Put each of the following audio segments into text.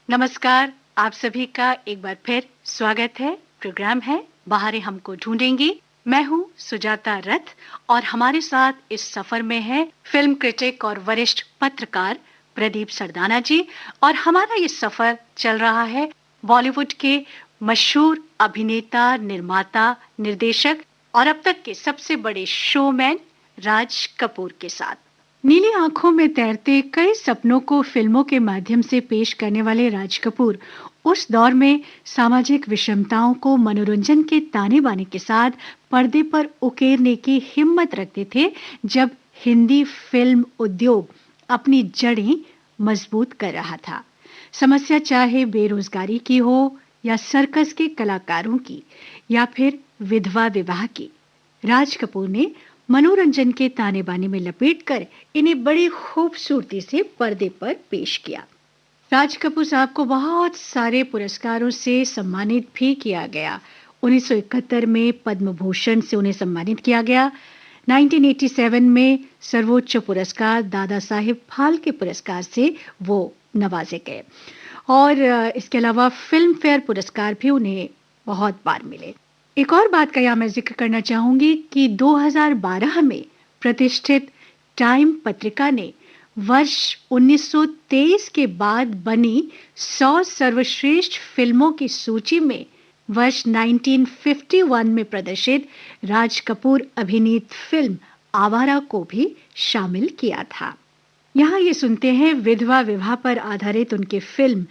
नमस्कार, आप सभी का एक बार फिर स्वागत है। प्रोग्राम है बहारें हमको ढूंढेंगी। मैं हूँ सुजाता रथ और हमारे साथ इस सफर में है फिल्म क्रिटिक और वरिष्ठ पत्रकार प्रदीप सरदाना जी। और हमारा ये सफर चल रहा है बॉलीवुड के मशहूर अभिनेता, निर्माता, निर्देशक और अब तक के सबसे बड़े शोमैन राज कपूर के साथ। नीली आंखों में तैरते कई सपनों को फिल्मों के माध्यम से पेश करने वाले राज कपूर उस दौर में सामाजिक विषमताओं को मनोरंजन के ताने बाने के साथ पर्दे पर उकेरने की हिम्मत रखते थे, जब हिंदी फिल्म उद्योग अपनी जड़ें मजबूत कर रहा था। समस्या चाहे बेरोजगारी की हो या सर्कस के कलाकारों की या फिर विधवा विवाह की, राज कपूर ने मनोरंजन के ताने बाने में लपेटकर इन्हें बड़ी खूबसूरती से पर्दे पर पेश किया। राज कपूर साहब को बहुत सारे पुरस्कारों से सम्मानित भी किया गया। 1971 में पद्म भूषण से उन्हें सम्मानित किया गया। 1987 में सर्वोच्च पुरस्कार दादा साहेब फाल्के पुरस्कार से वो नवाजे गए। और इसके अलावा फिल्म फेयर पुरस्कार भी उन्हें बहुत बार मिले। एक और बात का यहाँ मैं जिक्र करना चाहूंगी कि 2012 में प्रतिष्ठित टाइम पत्रिका ने वर्ष 1923 के बाद बनी 100 सर्वश्रेष्ठ फिल्मों की सूची में वर्ष 1951 में प्रदर्शित राज कपूर अभिनीत फिल्म आवारा को भी शामिल किया था। यहाँ ये सुनते हैं विधवा विवाह पर आधारित उनके फिल्म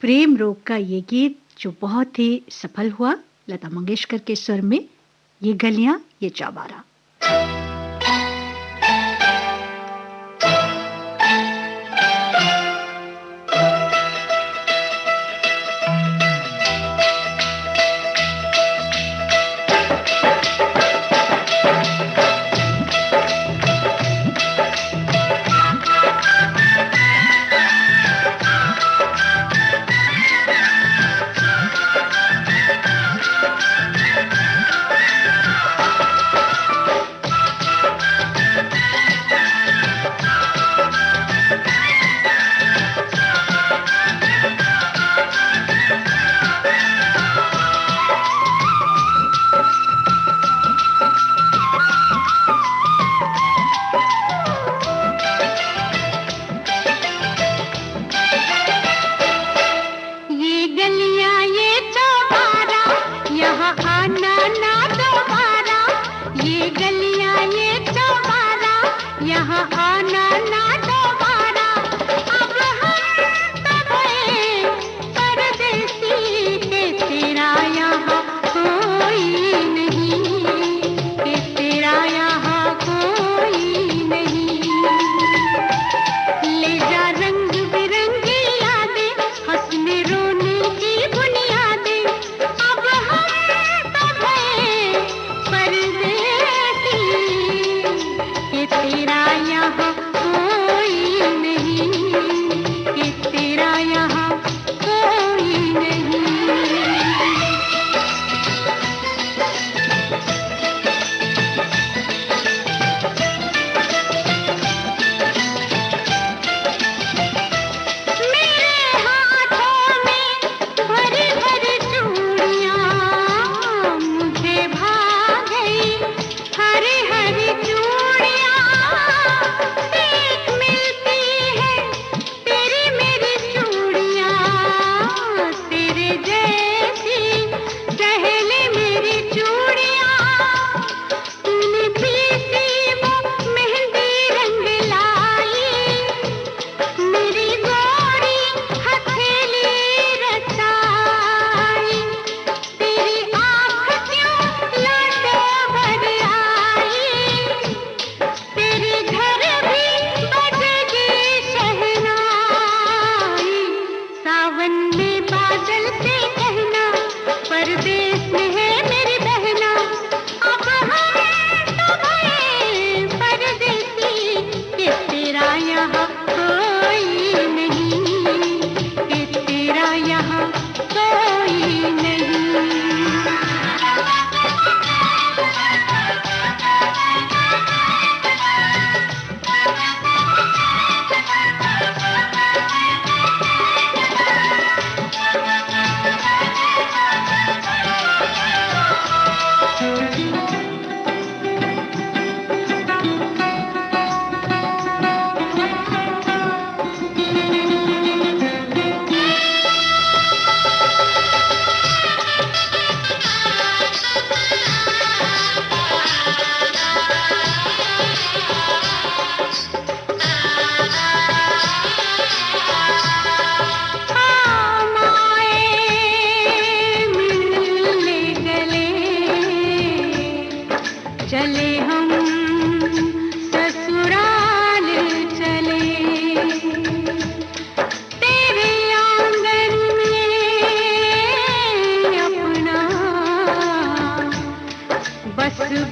प्रेम रोग का ये गीत, जो बहुत ही सफल हुआ। लता मंगेशकर के स्वर में ये गलियां ये चौबारा।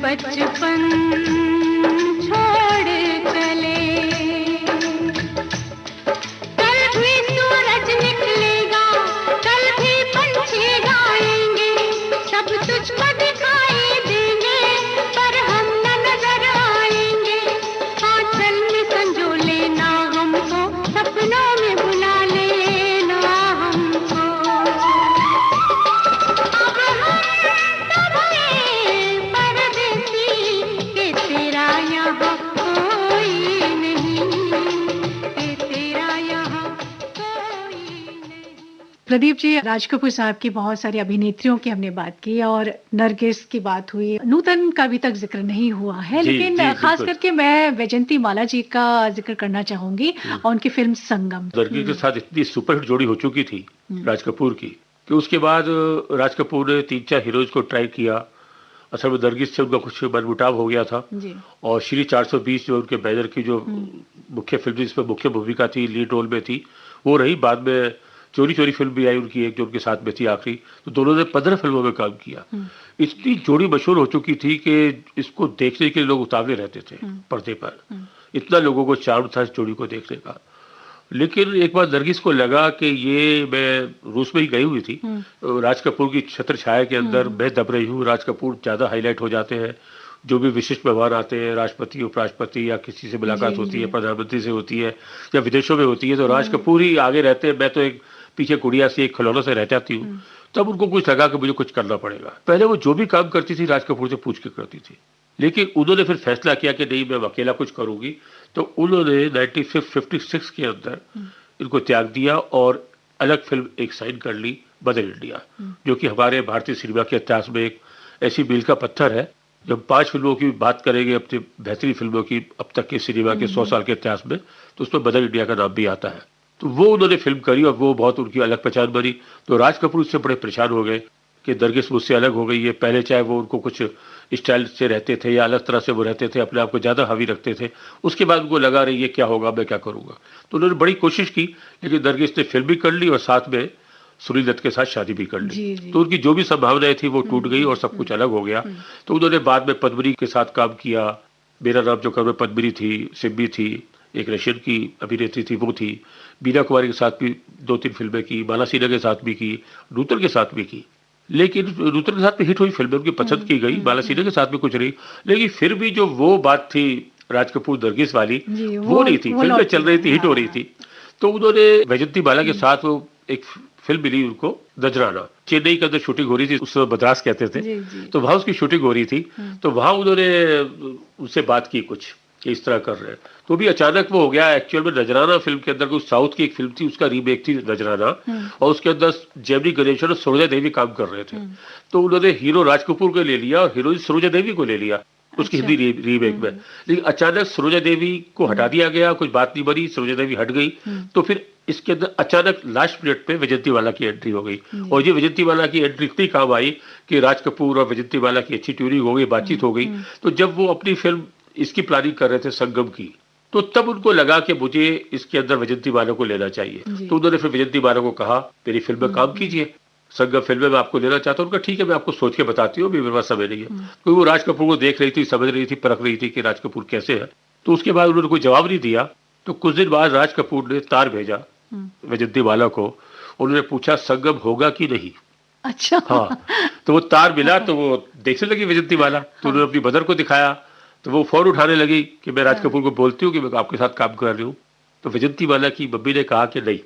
बचपन छोड़ चले, कल भी सूरज निकलेगा, कल भी पंछी गाएंगे, सब तुझको दिखाई देंगे, पर हम न नजर आएंगे। आंचल में संजो लेना हमको, सपनों में बुला लेना हमको। अब हम तब परदेसी के तेरा यहाँ कोई नहीं, के तेरा यहाँ कोई नहीं। प्रदीप जी, राज कपूर साहब की बहुत सारी अभिनेत्रियों की हमने बात की और नरगिस की बात हुई, नूतन का अभी तक जिक्र नहीं हुआ है, लेकिन खास करके मैं वैजंती माला जी का जिक्र करना चाहूंगी और उनकी फिल्म संगम। नरगिस के साथ इतनी सुपरहिट जोड़ी हो चुकी थी राज कपूर की कि उसके बाद राज कपूर ने 3-4 हीरोज को ट्राई किया। असल में नरगिस से उनका कुछ मनमुटाव हो गया था जी। और श्री 420 जो उनके बैनर की जो मुख्य फिल्म जिसमें मुख्य भूमिका थी, लीड रोल में थी, वो रही। बाद में चोरी चोरी फिल्म भी आई उनकी एक, जो उनके साथ में थी आखिरी। तो दोनों ने 15 फिल्मों में काम किया। इतनी जोड़ी मशहूर हो चुकी थी कि इसको देखने के लिए लोग उतावले रहते थे पर्दे पर। इतना लोगों को चार्म था इस जोड़ी को देखने का। लेकिन एक बार नरगिस को लगा कि ये, मैं रूस में ही गई हुई थी, राज कपूर की छत्र छाया के अंदर मैं दब रही हूँ, राज कपूर ज्यादा हाईलाइट हो जाते हैं। जो भी विशिष्ट मेहमान आते हैं, राष्ट्रपति, उपराष्ट्रपति या किसी से मुलाकात होती है, प्रधानमंत्री से होती है या विदेशों में होती है, तो राज कपूर ही आगे रहते हैं। मैं तो एक पीछे गुड़िया से, एक खिलौनों से रह जाती हूँ। तब उनको कुछ लगा कि मुझे कुछ करना पड़ेगा। पहले वो जो भी काम करती थी राज कपूर से पूछ के करती थी, लेकिन उन्होंने फिर फैसला किया कि नहीं, मैं अकेला कुछ करूंगी। तो उन्होंने 1956 के अंदर इनको त्याग दिया और अलग फिल्म एक साइन कर ली, मदर इंडिया, जो कि हमारे भारतीय सिनेमा के इतिहास में एक ऐसी मील का पत्थर है। जब 5 फिल्मों की बात करेंगे अपनी बेहतरीन फिल्मों की अब तक के सिनेमा के 100 साल के इतिहास में, तो उसमें मदर इंडिया का नाम भी आता है। तो वो उन्होंने फिल्म करी और वो बहुत उनकी अलग पहचान बनी। तो राज कपूर उससे बड़े परेशान हो गए कि नरगिस मुझसे अलग हो गई है। पहले चाहे वो उनको कुछ स्टाइल से रहते थे या अलग तरह से वो रहते थे, अपने आप को ज्यादा हावी रखते थे, उसके बाद उनको लगा रही ये क्या होगा, मैं क्या करूंगा। तो उन्होंने बड़ी कोशिश की, लेकिन नरगिस ने फिल्म भी कर ली और साथ में सुनील दत्त के साथ शादी भी कर ली। तो उनकी जो भी संभावनाएं थी वो टूट गई और सब कुछ अलग हो गया। तो उन्होंने बाद में पद्मिनी के साथ काम किया। मेरा नाम जो कर पद्मिनी थी, सिम्बी थी, एक रशियन की अभिनेत्री थी वो थी। बीना कुमारी के साथ भी 2-3 फिल्में की, माला सिन्हा के साथ भी की, नूतन के साथ भी की। लेकिन नूतन के साथ भी हिट हुई फिल्में, उनकी पसंद की गई। माला सिन्हा के साथ भी कुछ रही, लेकिन फिर भी जो वो बात थी राज कपूर नरगिस वाली, वो नहीं थी। फिल्में चल रही थी, हिट हो रही थी। तो उन्होंने वैजंती माला के साथ वो एक फिल्म मिली उनको, नजराना। चेन्नई के अंदर शूटिंग हो रही थी, उस समय मद्रास कहते थे। तो वहां उसकी शूटिंग हो रही थी। तो वहां उन्होंने उनसे बात की कुछ कि इस तरह कर रहे हैं। तो भी अचानक वो हो गया। एक्चुअल में नजराना फिल्म के अंदर कुछ साउथ की एक फिल्म थी, उसका रीमेक थी नजराना, और उसके अंदर जेमिनी गणेशन और सरोजा देवी काम कर रहे थे। तो उन्होंने हीरो राज कपूर को ले लिया और हीरोइन सरोजा देवी को ले लिया उसकी हिंदी रीमेक में। लेकिन अचानक सरोजा देवी को हटा दिया गया, कुछ बात नहीं बनी, सरोजा देवी हट गई। तो फिर इसके अंदर अचानक लास्ट मिनट पे वैजंती माला की एंट्री हो गई। और ये वैजंती माला की एंट्री इतनी काम आई कि राज कपूर और वैजंती माला की अच्छी ट्यूनिंग हो गई, बातचीत हो गई। तो जब वो अपनी फिल्म इसकी प्लानिंग कर रहे थे संगम की, तो तब उनको लगा कि मुझे इसके अंदर वैजंती माला को लेना चाहिए। तो उन्होंने फिर वैजंती माला को कहा, मेरी फिल्म में काम कीजिए, संगम फिल्म में मैं आपको लेना चाहता हूँ। उनका ठीक है, मैं आपको सोच के बताती हूँ, मेरे पास समय नहीं है। क्योंकि वो राज कपूर को देख रही थी, समझ रही थी, परख रही थी कि राज कपूर कैसे है। तो उसके बाद उन्होंने कोई जवाब नहीं दिया। तो कुछ दिन बाद राज कपूर ने तार भेजा वैजंती माला को। उन्होंने पूछा संगम होगा कि नहीं। अच्छा। हाँ, तो वो तार मिला तो वो देखने लगी वैजंती माला। तो उन्होंने अपनी मदर को दिखाया, तो वो फौरन उठाने लगी कि मैं राज कपूर को बोलती हूँ कि मैं आपके साथ काम कर रही हूँ। तो वैजंती माला की मम्मी ने कहा कि नहीं,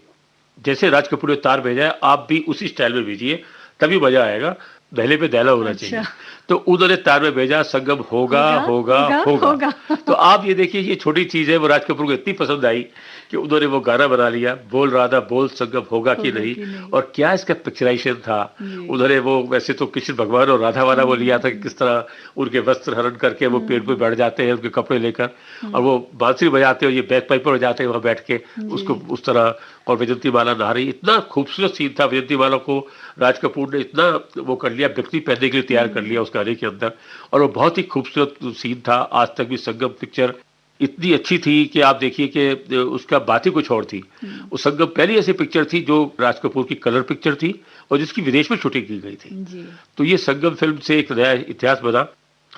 जैसे राज कपूर ने तार भेजा है आप भी उसी स्टाइल में भेजिए, तभी मजा आएगा, दहले पे दहला होना चाहिए। तो उन्होंने तार में भेजा, संगम होगा होगा होगा, होगा। तो आप ये देखिए, ये छोटी चीज है, वो राज कपूर को इतनी पसंद आई कि उन्होंने वो गाना बना लिया, बोल राधा बोल संगम होगा कि नहीं। और क्या इसका पिक्चराइजेशन था। उन्होंने वो वैसे तो कृष्ण भगवान और राधा वाला वो लिया था कि किस तरह उनके वस्त्र हरण करके वो पेड़ पे बैठ जाते हैं, उनके कपड़े लेकर, और वो बांसुरी बजाते हैं, ये बैक पाइपर बजाते हैं वहां बैठ के उसको उस तरह। और वैजंती माला नहा रही, इतना खूबसूरत सीन था। वैजंती माला को राज कपूर ने इतना वो कर लिया, व्यक्ति पहनने के लिए तैयार कर लिया उस गाने के अंदर, और वो बहुत ही खूबसूरत सीन था। आज तक भी संगम पिक्चर इतनी अच्छी थी कि आप देखिए कि उसका बात ही कुछ और थी। वो संगम पहली ऐसी पिक्चर थी जो राज कपूर की कलर पिक्चर थी और जिसकी विदेश में शूटिंग की गई थी। तो ये संगम फिल्म से एक नया इतिहास बना।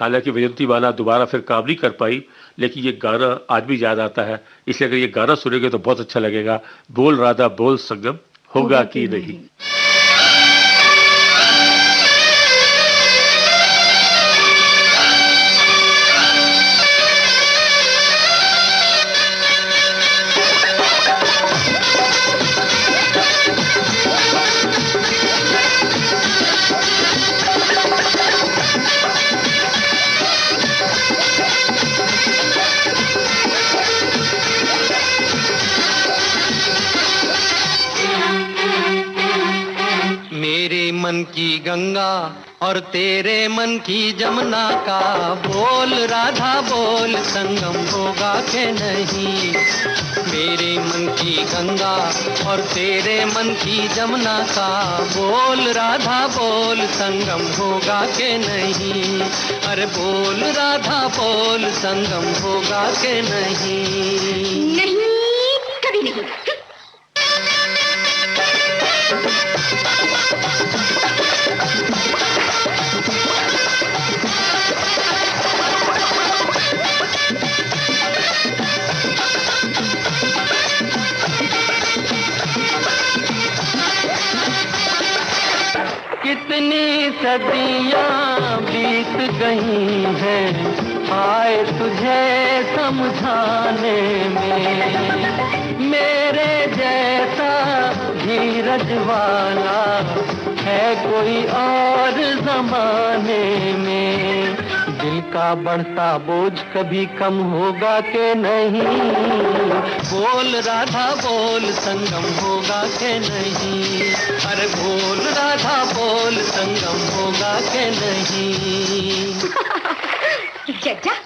हालांकि वैजयंतीमाला दोबारा फिर काम नहीं कर पाई, लेकिन ये गाना आज भी याद आता है। इसलिए अगर ये गाना सुनेंगे तो बहुत अच्छा लगेगा। बोल राधा बोल संगम होगा कि नहीं। मन की गंगा और तेरे मन की जमुना का बोल राधा बोल संगम होगा के नहीं। मेरे मन की गंगा और तेरे मन की जमुना का बोल राधा बोल संगम होगा के नहीं। अरे बोल राधा बोल संगम होगा के नहीं। नहीं, कभी नहीं। कितनी सदियां बीत गई हैं आए तुझे समझाने में। मेरे जैसा धीरज वाला है कोई और जमाने में। दिल का बढ़ता बोझ कभी कम होगा के नहीं। बोल राधा बोल संगम होगा के नहीं। अरे बोल राधा बोल संगम होगा के नहीं। जज्जा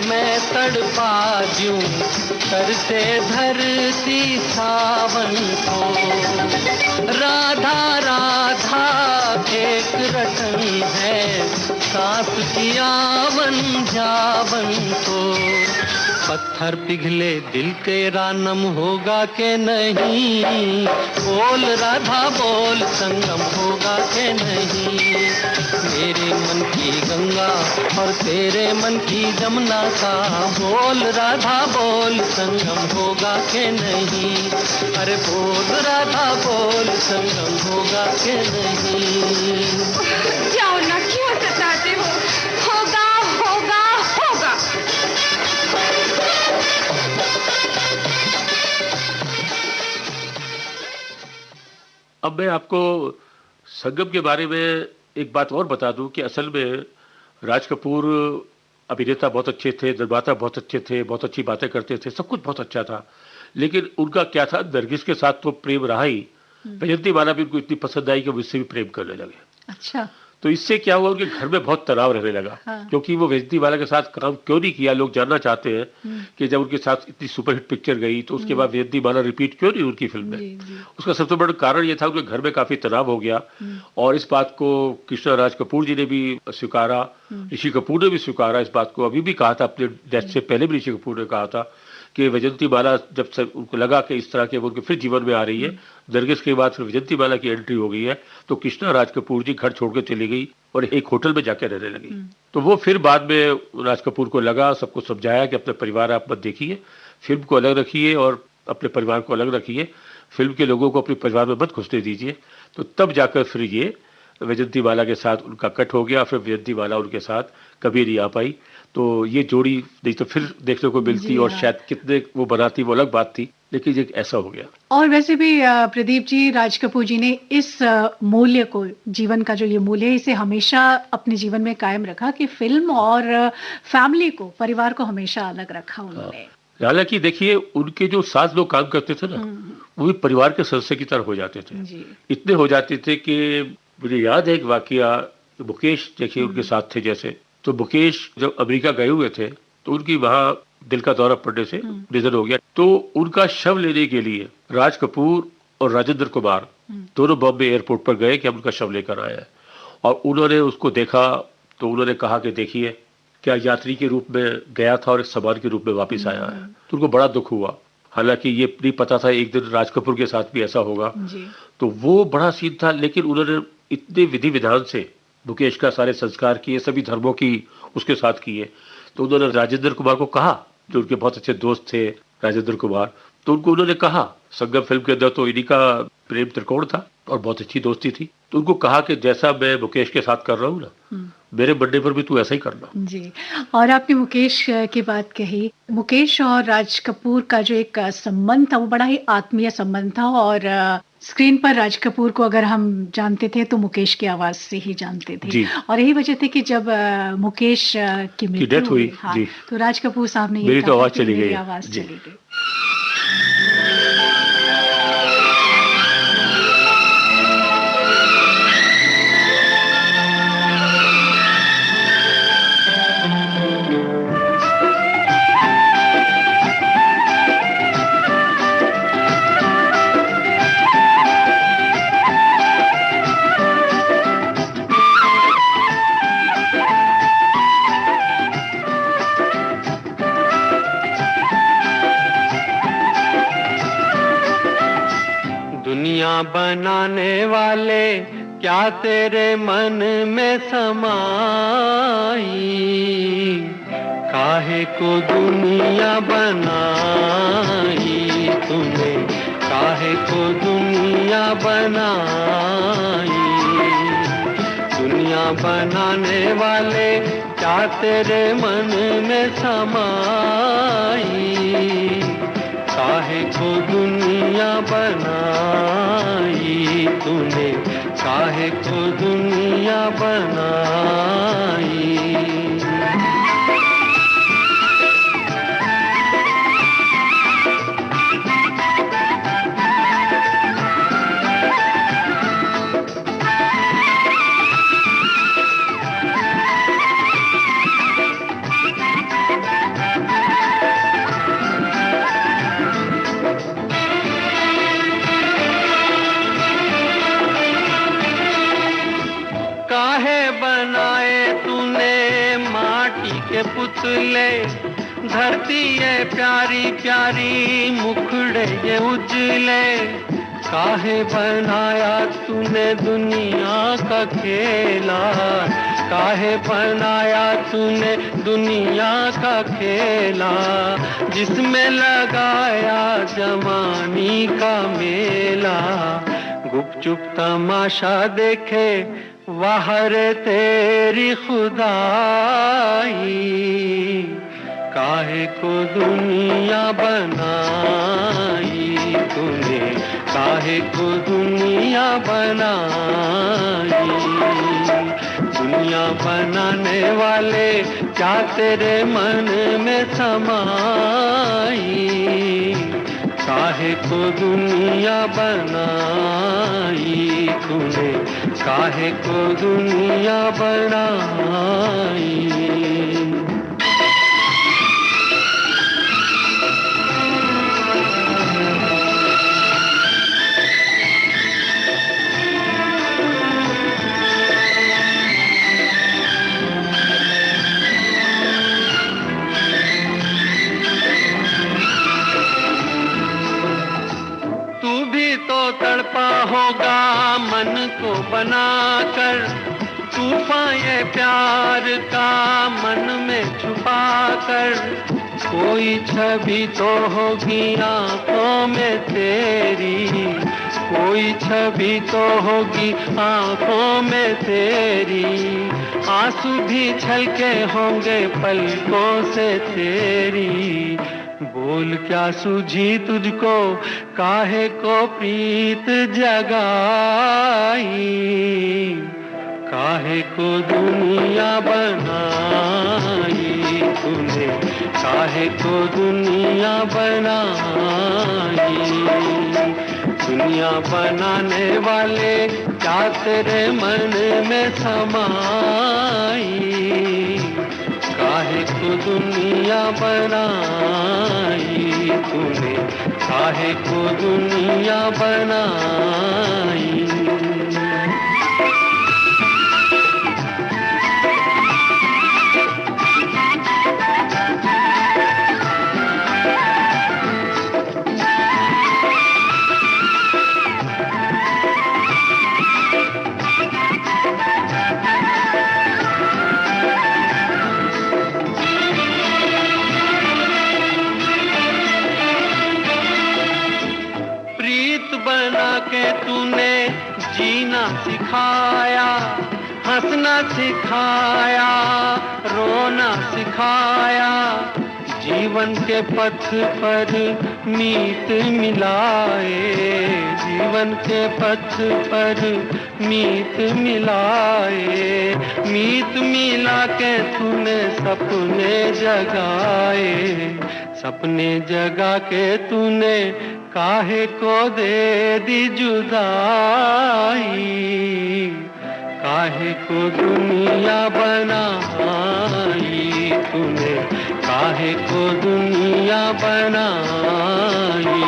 मैं तड़पा दूं सर से धरती सावन को। राधा राधा एक रटन है सांस की आवन जावन को। पत्थर पिघले दिल तेरा नम होगा के नहीं। बोल राधा बोल संगम होगा के नहीं। मेरे मन की गंगा और तेरे मन की जमुना का बोल राधा बोल संगम होगा के नहीं। अरे बोल राधा बोल संगम होगा के नहीं। जाओ ना, क्यों सताते हो? होगा होगा होगा। अब मैं आपको संगम के बारे में एक बात और बता दूं कि असल में राज कपूर अभिनेता बहुत अच्छे थे, निर्माता बहुत अच्छे थे, बहुत अच्छी बातें करते थे, सब कुछ बहुत अच्छा था। लेकिन उनका क्या था, नरगिस के साथ तो प्रेम रहा ही, वैजयंतीमाला भी उनको इतनी पसंद आई कि वो इससे भी प्रेम करने लगे। अच्छा। तो इससे क्या हुआ, उनके घर में बहुत तनाव रहने लगा। हाँ। क्योंकि वो वैजयंतीमाला के साथ काम क्यों नहीं किया, लोग जानना चाहते हैं कि जब उनके साथ इतनी सुपरहिट पिक्चर गई तो उसके बाद वैजयंतीमाला रिपीट क्यों नहीं उनकी फिल्म में। उसका सबसे बड़ा कारण ये था उनके घर में काफी तनाव हो गया। और इस बात को कृष्णा राज कपूर जी ने भी स्वीकारा, ऋषि कपूर ने भी स्वीकारा। इस बात को अभी भी कहा था, अपने डेथ से पहले भी ऋषि कपूर ने कहा था कि वैजयंतीमाला जब से उनको लगा कि इस तरह के वो उनके फिर जीवन में आ रही है, नरगिस के बाद फिर वैजयंतीमाला की एंट्री हो गई है, तो कृष्णा राज कपूर जी घर छोड़ के चली गई और एक होटल में जाकर रहने लगी। तो वो फिर बाद में राज कपूर को लगा, सबको समझाया कि अपने परिवार आप मत देखिए, फिल्म को अलग रखिए और अपने परिवार को अलग रखिए, फिल्म के लोगों को अपने परिवार में मत घुसने दीजिए। तो तब जाकर फिर ये वैजयंतीमाला के साथ उनका कट हो गया। फिर वैजयंतीमाला उनके साथ कभी नहीं आ पाई। तो ये जोड़ी नहीं तो फिर देखने को मिलती और शायद कितने वो बनाती वो अलग बात थी, लेकिन ये ऐसा हो गया। और वैसे भी प्रदीप जी, राज कपूर जी ने इस मूल्य को, जीवन का जो ये मूल्य है, इसे हमेशा अपने जीवन में कायम रखा कि फिल्म और फैमिली को, परिवार को हमेशा अलग रखा उन्होंने। हालांकि देखिए, उनके जो साथ लोग काम करते थे ना, वो भी परिवार के सदस्य की तरह हो जाते थे। इतने हो जाते थे कि मुझे याद है एक वाकया, मुकेश देखिए उनके साथ थे जैसे। तो मुकेश जब अमेरिका गए हुए थे तो उनकी वहां दिल का दौरा पड़ने से निधन हो गया। तो उनका शव लेने के लिए राज कपूर और राजेंद्र कुमार दोनों बॉम्बे एयरपोर्ट पर गए कि हम उनका शव लेकर आए हैं, और उन्होंने उसको देखा तो उन्होंने कहा कि देखिए, क्या यात्री के रूप में गया था और एक सामान के रूप में वापस आया है। तो उनको बड़ा दुख हुआ, हालांकि ये नहीं पता था एक दिन राज कपूर के साथ भी ऐसा होगा। तो वो बड़ा सीन था, लेकिन उन्होंने इतने विधि विधान से मुकेश का सारे संस्कार किए, सभी धर्मों की उसके साथ किए। तो उन्होंने राजेंद्र कुमार को कहा, जो उनके बहुत अच्छे दोस्त थे राजेंद्र कुमार, तो उन्होंने कहा, संगम फिल्म के अंदर तो इन्हीं का प्रेम त्रिकोण था और बहुत अच्छी दोस्ती थी, तो उनको कहा कि जैसा मैं मुकेश के साथ कर रहा हूँ ना, मेरे बर्थडे पर भी तू ऐसा ही करना। जी। और आपने मुकेश की बात कही, मुकेश और राज कपूर का जो एक संबंध था वो बड़ा ही आत्मीय संबंध था, और स्क्रीन पर राज कपूर को अगर हम जानते थे तो मुकेश की आवाज से ही जानते थे, और यही वजह थी कि जब मुकेश की डेथ हुई, हाँ, तो राज कपूर साहब ने मेरी तो आवाज चली गई, आवाज चली गई। दुनिया बनाने वाले क्या तेरे मन में समाई, काहे को दुनिया बनाई तूने, काहे को दुनिया बनाई। दुनिया बनाने वाले क्या तेरे मन में समाई, काहे को दुनिया बनाई तूने, काहे को दुनिया बनाई। पुतले धरती है प्यारी प्यारी, मुखड़े ये उजले, काहे बनाया तूने दुनिया का खेला, काहे बनाया तूने दुनिया का खेला, जिसमें लगाया जवानी का मेला। गुपचुप तमाशा देखे वाहर तेरी खुदाई, काहे को दुनिया बनाई तूने, काहे को दुनिया बनाई। दुनिया बनाने वाले क्या तेरे मन में समाई, काहे को दुनिया बनाई तूने, काहे को दुनिया बनाई। तड़पा होगा मन को बनाकर, तूफान ये प्यार का मन में छुपा कर, कोई छवि तो होगी आंखों में तेरी, कोई छवि तो होगी आंखों में तेरी, आंसू भी छलके होंगे पलकों से तेरी। बोल क्या सूझी तुझको, काहे को प्रीत जगाई, काहे को दुनिया बनाई तूने, काहे को दुनिया बनाई। दुनिया बनाने वाले क्या तेरे मन में समाई, काहे को दुनिया बनाई तूने काहे को दुनिया बनाई। के तूने जीना सिखाया, हंसना सिखाया, रोना सिखाया, जीवन के पथ पर मीत मिलाए, जीवन के पथ पर मीत मिलाए, मीत मिला के तूने सपने जगाए, सपने जगा के तूने काहे को दे दी जुदाई, काहे को दुनिया बनाई तूने, काहे को दुनिया बनाई।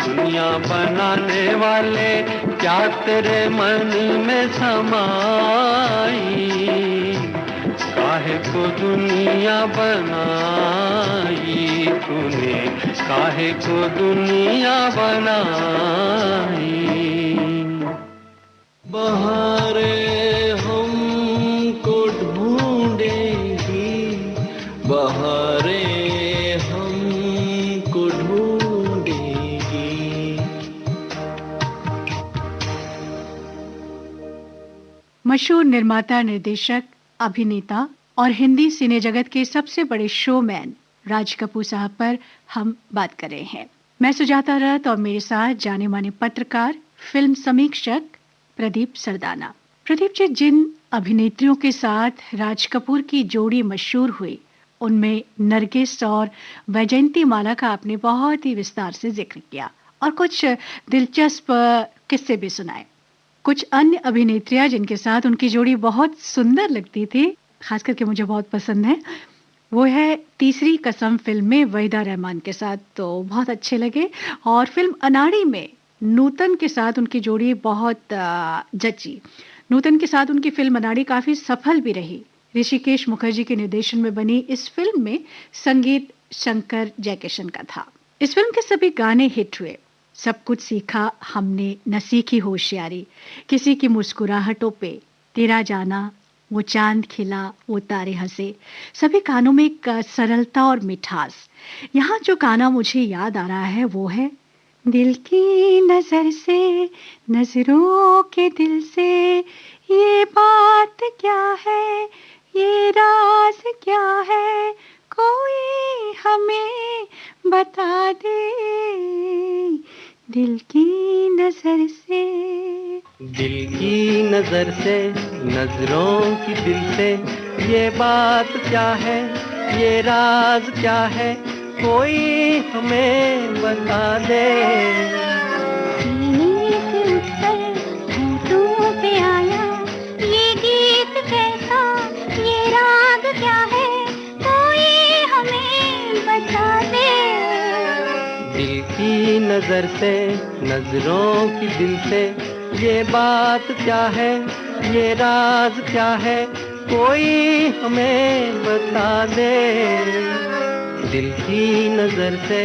दुनिया बनाने वाले क्या तेरे मन में समाई, काहे को दुनिया बनाई तूने, काहे को दुनिया बनाई। बहारें हमको ढूंढेंगी, बहारें हमको ढूंढेंगी। मशहूर निर्माता, निर्देशक, अभिनेता और हिंदी सिने जगत के सबसे बड़े शोमैन राज कपूर साहब पर हम बात कर रहे हैं। मैं सुजाता रथ और मेरे साथ जाने माने पत्रकार, फिल्म समीक्षक प्रदीप सरदाना। प्रदीप जी, जिन अभिनेत्रियों के साथ राज कपूर की जोड़ी मशहूर हुई, उनमें नरगिस और वैजयंती माला का आपने बहुत ही विस्तार से जिक्र किया और कुछ दिलचस्प किस्से भी सुनाए। कुछ अन्य अभिनेत्रियां जिनके साथ उनकी जोड़ी बहुत सुंदर लगती थी, खास करके मुझे बहुत पसंद है, वो है तीसरी कसम फिल्म में वहीदा रहमान के साथ, तो बहुत अच्छे लगे। और फिल्म अनाड़ी में नूतन के साथ उनकी जोड़ी बहुत जची। नूतन के साथ उनकी फिल्म अनाड़ी काफी सफल भी रही। ऋषिकेश मुखर्जी के निर्देशन में बनी इस फिल्म में संगीत शंकर जयकिशन का था। इस फिल्म के सभी गाने हिट हुए। सब कुछ सीखा हमने, न सीखी होशियारी, किसी की मुस्कुराहटों पे, तेरा जाना, वो चांद खिला, वो तारे हंसे, सभी गानों में एक सरलता और मिठास। यहाँ जो गाना मुझे याद आ रहा है वो है दिल की नजर से, नजरों के दिल से, ये बात क्या है, ये राज क्या है, कोई हमें बता दे, दिल की नजर से। दिल की नजर से, नजरों की दिल से, ये बात क्या है, ये राज क्या है, कोई हमें बता दे। सीने से उठकर होठों पे आया, ये गीत कैसा, ये राग क्या है, कोई हमें बता दे। दिल की नजर से, नजरों की दिल से, ये बात क्या है, ये राज क्या है, कोई हमें बता दे। दिल की नजर से।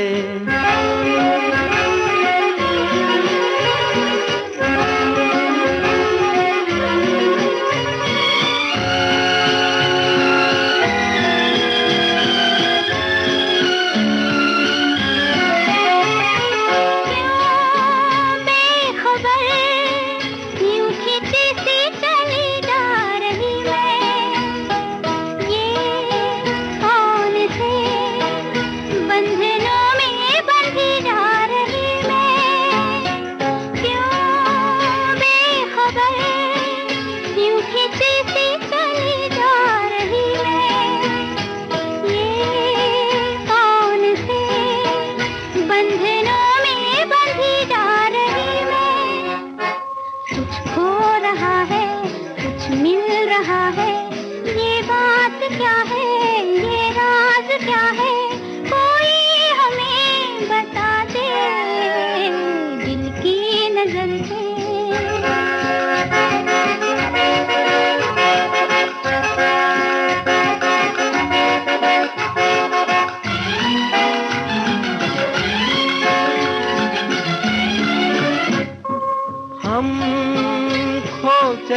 बंधनों में बंधी जा रही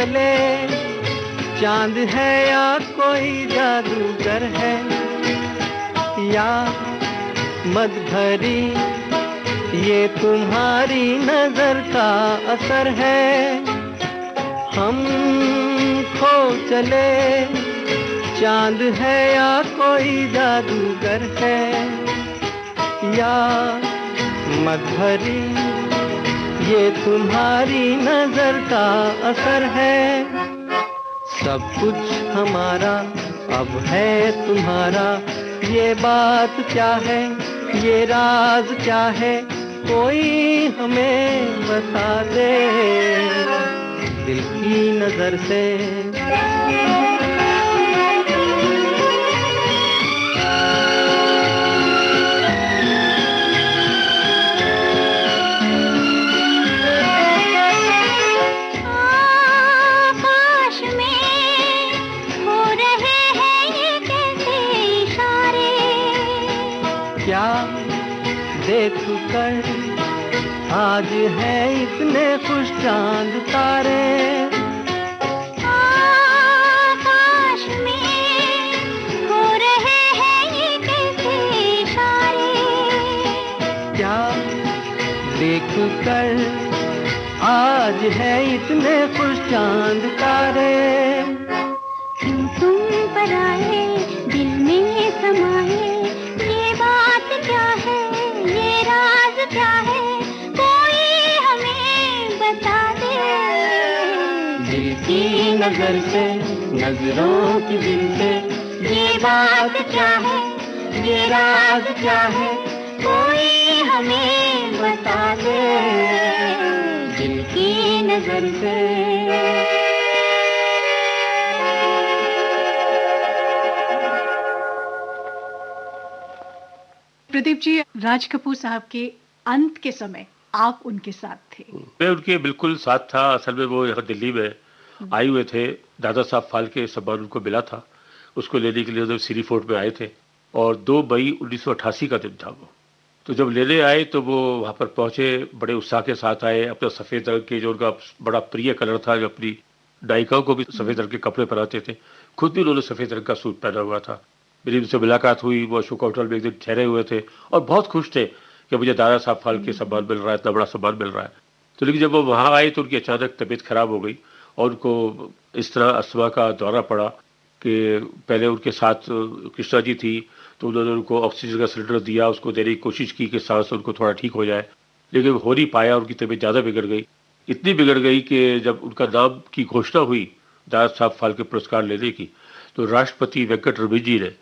चले, चांद है या कोई जादूगर है, या मद भरी ये तुम्हारी नजर का असर है। हम खो चले, चांद है या कोई जादूगर है, या मद भरी ये तुम्हारी नजर का असर है। सब कुछ हमारा अब है तुम्हारा, ये बात क्या है, ये राज क्या है, कोई हमें बता दे दिल की नजर से। देख कर आज है इतने खुश चांद तारे, आकाश में हो रहे हैं ये कैसे इशारे। क्या देख कर आज है इतने खुश चांद तारे, तुम पर आए दिल में समाए, ये बात क्या है, ये राज क्या है, कोई हमें बता दे दिल की नजर से, नजरों की दिल से। ये बात क्या है, ये राज क्या है, कोई हमें बता दे दिल की नजर से। प्रदीप जी, राज कपूर साहब के अंत के समय आप उनके साथ थे। मैं उनके बिल्कुल साथ था। असल में वो यहाँ दिल्ली में आए हुए थे, दादा साहब फाल्के सम्मान उनको मिला था, उसको लेने के लिए उधर सिरी फोर्ट में आए थे, और 2 मई 1988 का दिन था वो। तो जब लेने आए तो वो वहाँ पर पहुंचे, बड़े उत्साह के साथ आए, अपना सफ़ेद रंग के जो उनका बड़ा प्रिय कलर था, जो अपनी नायिकाओं को भी सफ़ेद रंग के कपड़े पहनाते थे, खुद भी उन्होंने सफ़ेद रंग का सूट पहना हुआ था। मेरी उनसे मुलाकात हुई, वो अशोक होटल में एक दिन ठहरे हुए थे और बहुत खुश थे कि मुझे दादा साहब फाल्के सम्मान मिल रहा है, इतना बड़ा सम्मान मिल रहा है। तो लेकिन जब वो वहाँ आए तो उनकी अचानक तबीयत खराब हो गई और उनको इस तरह अस्थमा का दौरा पड़ा कि पहले उनके साथ कृष्णा जी थी, तो उन्होंने उनको ऑक्सीजन का सिलेंडर दिया, उसको देने की कोशिश की कि सांस उनको थोड़ा ठीक हो जाए, लेकिन हो नहीं पाया। उनकी तबीयत ज़्यादा बिगड़ गई, इतनी बिगड़ गई कि जब उनका नाम की घोषणा हुई दादा साहब फाल्के पुरस्कार लेने की, तो राष्ट्रपति वेंकट रमन जी ने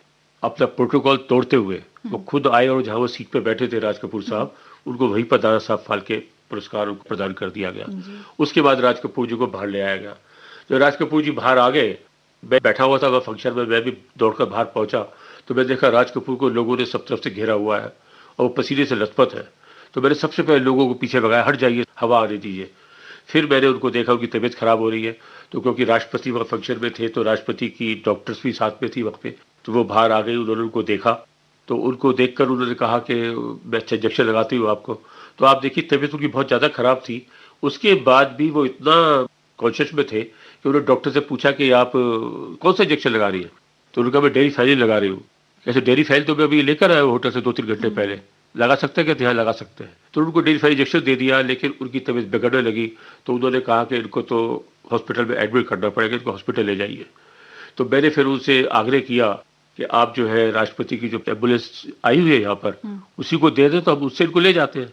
अपना प्रोटोकॉल तोड़ते हुए वो खुद आए और जहाँ वो सीट पे बैठे थे राज कपूर साहब, उनको वहीं पर दादा साहब फाल्के पुरस्कार उनको प्रदान कर दिया गया। उसके बाद राज कपूर जी को बाहर ले आया गया। जब राज कपूर जी बाहर आ गए, मैं बैठा हुआ था वह फंक्शन में, मैं भी दौड़कर बाहर पहुंचा तो मैं देखा राज कपूर को लोगों ने सब तरफ से घेरा हुआ है और वो पसीने से लथपथ है। तो मैंने सबसे पहले लोगों को पीछे भगाया, हट जाइए, हवा आने दीजिए। फिर मैंने उनको देखा, उनकी तबीयत खराब हो रही है, तो क्योंकि राष्ट्रपति वहाँ फंक्शन में थे तो राष्ट्रपति की डॉक्टर्स भी साथ में थी वक्त पे, तो वो बाहर आ गई। उन्होंने उनको देखा, तो उनको देखकर उन्होंने कहा कि मैं इंजेक्शन लगाती हूँ आपको। तो आप देखिए तबीयत उनकी बहुत ज़्यादा खराब थी, उसके बाद भी वो इतना कॉन्शियस में थे कि उन्होंने डॉक्टर से पूछा कि आप कौन सा इंजेक्शन लगा रही है, तो उन्होंने कहा मैं डेरी फैलिन लगा रही हूँ। कैसे डेरी फैल, तो मैं अभी लेकर आया हूँ होटल से 2-3 घंटे पहले, लगा सकते हैं? कहते हैं लगा सकते हैं। तो उनको डेरी फैल इंजेक्शन दे दिया, लेकिन उनकी तबीयत बिगड़ने लगी, तो उन्होंने कहा कि इनको तो हॉस्पिटल में एडमिट करना पड़ेगा, इनको हॉस्पिटल ले जाइए। तो मैंने फिर उनसे आग्रह किया कि आप जो है राष्ट्रपति की जो एम्बुलेंस आई हुई है यहाँ पर, उसी को दे दें तो हम उससे इनको ले जाते हैं।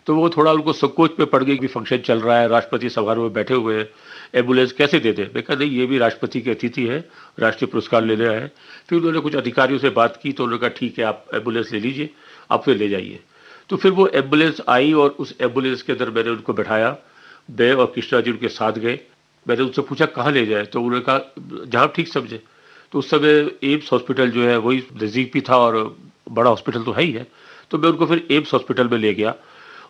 तो वो थोड़ा उनको संकोच में पड़ गई कि फंक्शन चल रहा है, राष्ट्रपति समारोह में बैठे हुए हैं, एम्बुलेंस कैसे दे दें। मैं कहा नहीं, ये भी राष्ट्रपति की अतिथि है, राष्ट्रीय पुरस्कार लेने आए हैं। फिर उन्होंने कुछ अधिकारियों से बात की, तो उन्होंने कहा ठीक है आप एम्बुलेंस ले लीजिए, आप फिर ले जाइए। तो फिर वो एम्बुलेंस आई और उस एम्बुलेंस के अंदर मैंने उनको बैठाया, मैं और कृष्णा जी उनके साथ गए। मैंने उनसे पूछा कहाँ ले जाए, तो उन्होंने कहा जहाँ ठीक समझे। तो उस समय एम्स हॉस्पिटल जो है वही नज़दीक भी था और बड़ा हॉस्पिटल तो है ही है। तो मैं उनको फिर एम्स हॉस्पिटल में ले गया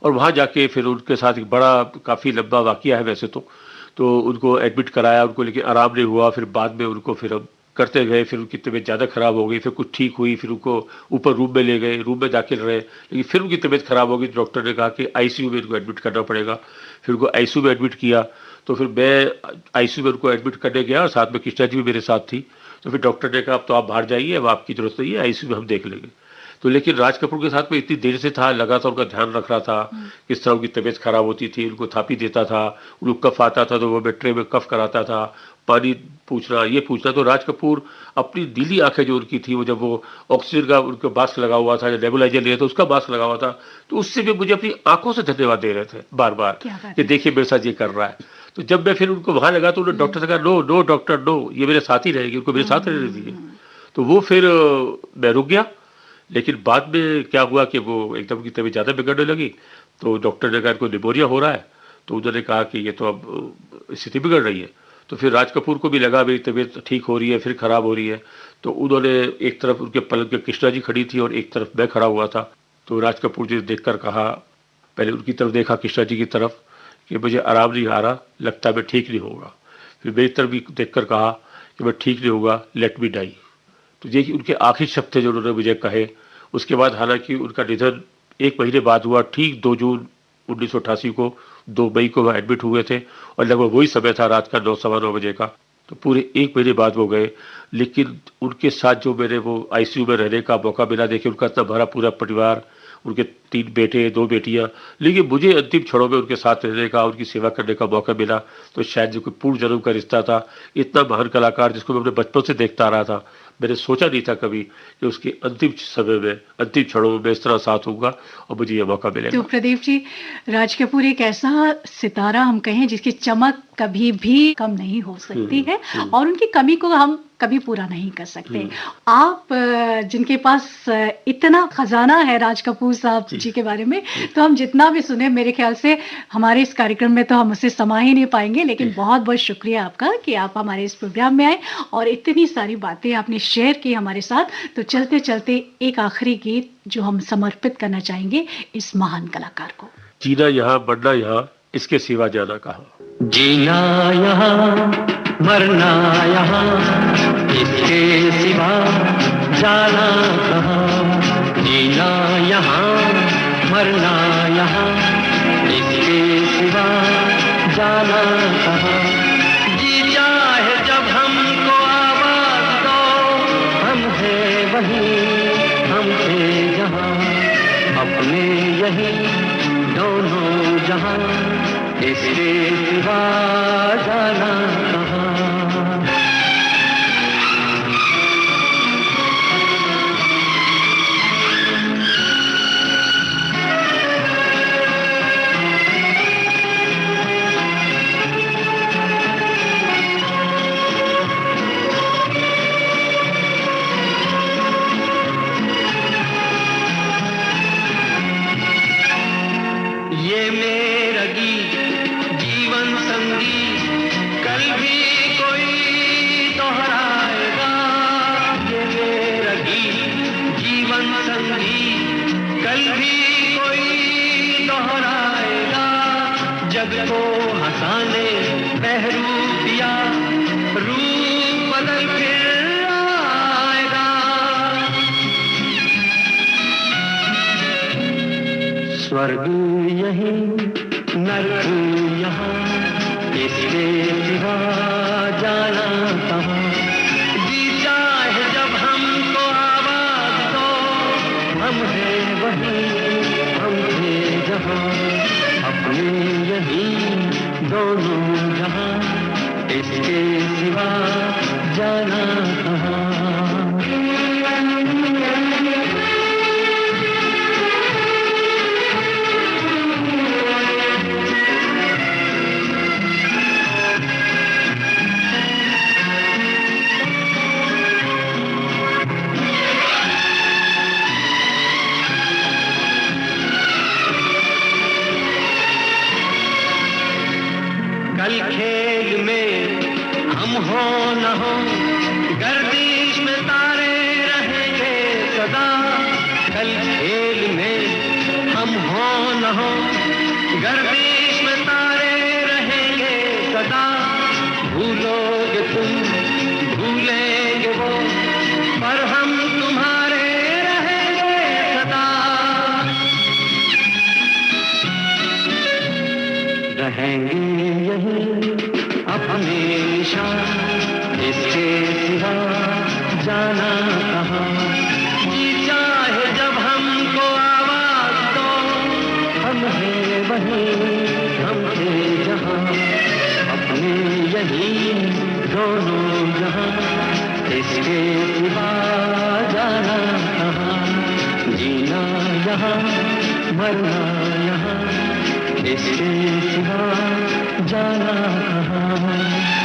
और वहाँ जाके फिर उनके साथ एक बड़ा काफ़ी लंबा वाक़या है वैसे तो उनको एडमिट कराया, उनको लेकिन आराम नहीं हुआ। फिर बाद में उनको फिर हम करते गए, फिर उनकी तबीयत ज़्यादा ख़राब हो गई, फिर कुछ ठीक हुई, फिर उनको ऊपर रूम में ले गए, रूम में दाखिल रहे, लेकिन फिर उनकी तबीयत ख़राब हो गई। डॉक्टर ने कहा कि आईसीयू में इनको एडमिट करना पड़ेगा। फिर उनको आईसीयू में एडमिट किया, तो फिर मैं आईसीयू में उनको एडमिट करने गया और साथ में कृष्णा जी भी मेरे साथ थी। तो फिर डॉक्टर ने कहा अब तो आप बाहर जाइए, अब आपकी जरूरत नहीं है, आईसीयू में हम देख लेंगे। तो लेकिन राज कपूर के साथ में इतनी देर से था, लगातार उनका ध्यान रख रहा था, किस तरह उनकी तबीयत खराब होती थी, उनको थापी देता था, उनको कफ आता था तो वो मैं ट्रे में कफ कराता था, पानी पूछना ये पूछना। तो राज कपूर अपनी नीली आंखें जो उनकी थी, वो जब वो ऑक्सीजन का उनका मास्क लगा हुआ था, नेबुलाइजर लिया था उसका मास्क लगा हुआ था, तो उससे भी मुझे अपनी आंखों से धन्यवाद दे रहे थे बार बार कि देखिए मेरे साथ ये कर रहा है। तो जब मैं फिर उनको वहां लगा तो उन्होंने डॉक्टर से कहा नो नो डॉक्टर नो, ये मेरे साथ ही रहेगी, उनको मेरे साथ रहने दीजिए। तो वो फिर मैं रुक गया। लेकिन बाद में क्या हुआ कि वो एकदम की तबीयत ज़्यादा बिगड़ने लगी, तो डॉक्टर ने कहा इनको निमोनिया हो रहा है। तो उन्होंने कहा कि ये तो अब स्थिति बिगड़ रही है। तो फिर राज कपूर को भी लगा मेरी तबीयत ठीक हो रही है, फिर खराब हो रही है। तो उन्होंने एक तरफ उनके पलंग पे कृष्णा जी खड़ी थी और एक तरफ मैं खड़ा हुआ था। तो राज कपूर जी ने देखकर कहा, पहले उनकी तरफ देखा कृष्णा जी की तरफ, कि मुझे आराम नहीं आ रहा, लगता है मैं ठीक नहीं होगा। फिर मेरी तरफ भी देखकर कहा कि मैं ठीक नहीं होगा, लेट मी डाई। तो ये कि उनके आखिरी शब्द थे जो उन्होंने मुझे कहे। उसके बाद हालांकि उनका निधन 1 महीने बाद हुआ, ठीक 2 जून 1988 को, 2 मई को वह एडमिट हुए थे और लगभग वही समय था रात का 9 सवा 9 बजे का। तो पूरे 1 महीने बाद वो गए। लेकिन उनके साथ जो मेरे वो आईसीयू में रहने का मौका मिला, देखिए उनका इतना भरा पूरा परिवार, उनके 3 बेटे 2 बेटियां, लेकिन मुझे अंतिम क्षणों में उनके साथ रहने का, उनकी सेवा करने का मौका मिला। तो शायद जो कोई पूर्ण जन्म का रिश्ता था, इतना महान कलाकार जिसको मैं अपने बचपन से देखता आ रहा था, मैंने सोचा नहीं था कभी कि उसके अंतिम समय में, अंतिम क्षणों में मैं इस तरह साथ होऊंगा और मुझे ये मौका मिलेगा। तो प्रदीप जी, राज कपूर एक ऐसा सितारा हम कहें जिसकी चमक कभी भी कम नहीं हो सकती है और उनकी कमी को हम कभी पूरा नहीं कर सकते। आप जिनके पास इतना खजाना है राज कपूर साहब जी के बारे में, तो हम जितना भी सुने मेरे ख्याल से हमारे इस कार्यक्रम में तो हम उसे समा ही नहीं पाएंगे। लेकिन बहुत बहुत शुक्रिया आपका कि आप हमारे इस प्रोग्राम में आए और इतनी सारी बातें आपने शेयर की हमारे साथ। तो चलते चलते एक आखिरी गीत जो हम समर्पित करना चाहेंगे इस महान कलाकार को। जीना यहाँ मरना यहाँ, इसके सिवा जाना कहाँ। जीना यहाँ मरना यहाँ, इसके सिवा जाना कहाँ। जीना यहाँ मरना यहाँ, इसके सिवा जाना कहाँ। जी चाहे जब हमको आवाज दो, हम हैं वहीं, हम थे जहाँ, अपने यहीं दोनों जहाँ, इसके सिवा जाना कहाँ। ये मेरा गीत जीवन संगीत, कल भी कोई दोहराएगा। ये मेरा गीत जीवन संगीत, कल भी कोई दोहराएगा। जग को हंसाने बहरूप दिया, रूप बदल फिर आएगा। स्वर्ग यहीं नरक यहाँ, इसके सिवा जाना कहाँ। जी चाहे जब हमको आवाज दो, हम हैं वहीं, हम थे जहाँ, अपने यहीं दोनों जहाँ, इसके सिवा जाना कहाँ। कल खेल में हम हो न हो, गर्दिश में तारे रहेंगे सदा। कल खेल में हम हो न हो, गर्दिश में तारे रहेंगे सदा। भूलोगे तुम भूलेंगे वो, पर हम तुम्हारे रहेंगे सदा। रहेंगे यहीं इसके सिवा जाना कहाँ। जी चाहे जब हमको आवाज दो, हम हैं वहीं, हम थे जहाँ, अपने यही दोनों जहाँ। इसके सिवा जाना कहाँ, जीना यहाँ, मरना यहाँ, इसके सिवा जाना कहाँ।